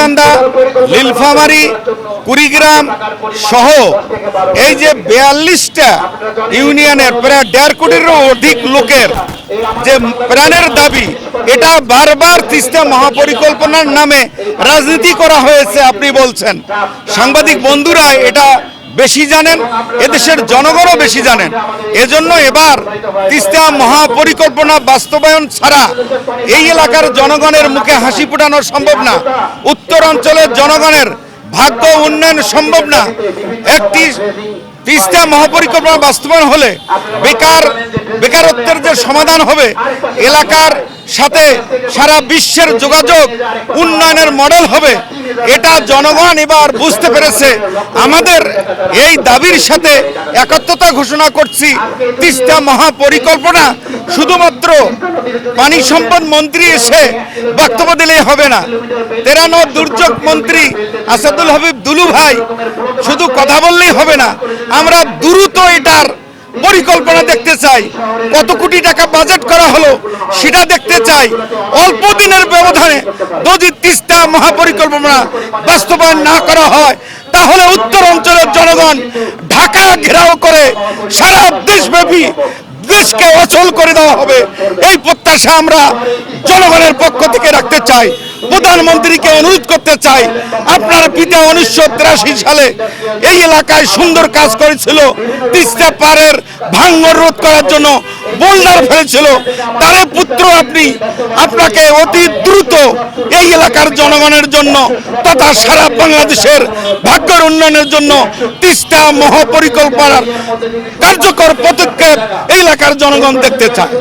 গাইবান্ধা, নীলফামারী, কুড়িগ্রাম সহ এই যে 42টা ইউনিয়নের প্রায় 1.5 কোটিরও অধিক লোকের যে প্রাণের দাবি, এটা বারবার তিস্তা মহাপরিকল্পনার নামে রাজনীতি করা হয়েছে আপনি বলছেন। সাংবাদিক বন্ধুরা এটা বেশি জানেন, এদেশের জনগণও বেশি জানেন। এজন্য এবার তিস্তা মহাপরিকল্পনা বাস্তবায়ন ছাড়া এই এলাকার জনগণের মুখে হাসি ফোটানো সম্ভব না, উত্তর অঞ্চলের জনগণের ভাগ্য উন্নয়ন সম্ভব না। একটি তিস্তা মহাপরিকল্পনা বাস্তবায়ন হলে বেকারত্বের যে সমাধান হবে, এলাকার সাথে সারা বিশ্বের যোগাযোগ উন্নয়নের মডেল হবে, এটা জনগণ এবার বুঝতে পেরেছে। আমাদের এই দাবির সাথে একত্রতা ঘোষণা করছি। তিস্তা মহাপরিকল্পনা শুধুমাত্র পানি সম্পদ মন্ত্রী এসে বক্তব্য দিলেই হবে না। 13 দুর্যোগ মন্ত্রী আসাদুল হাবিব দুলু ভাই শুধু কথা বললেই হবে না, আমরা দ্রুত এটার পরিকল্পনা দেখতে চাই। কত কোটি টাকা বাজেট করা হলো সেটা দেখতে চাই। অল্প দিনের ব্যবধানে যদি তিস্তা মহাপরিকল্পনা বাস্তবায়ন না করা হয়, তাহলে উত্তর অঞ্চলের জনগণ ঢাকা ঘেরাও করে সারা দেশব্যাপী দেশকে অচল করে দেওয়া হবে। এই প্রত্যাশা আমরা জনগণের পক্ষ থেকে রাখতে চাই। প্রধানমন্ত্রীকে অনুরোধ করতে চাই, আপনার পিতা 1983 সালে এই এলাকায় সুন্দর কাজ করেছিল, তিস্তা পারের ভাঙন রোধ করার জন্য বোল্ডার ফেলেছিল। তার পুত্র আপনাকে অতি দ্রুত এই এলাকার জনগণের জন্য তথা সারা বাংলাদেশের ভাগ্যের উন্নয়নের জন্য তিস্তা মহাপরিকল্পনার কার্যকর পদক্ষেপ এই এলাকার জনগণ দেখতে চায়।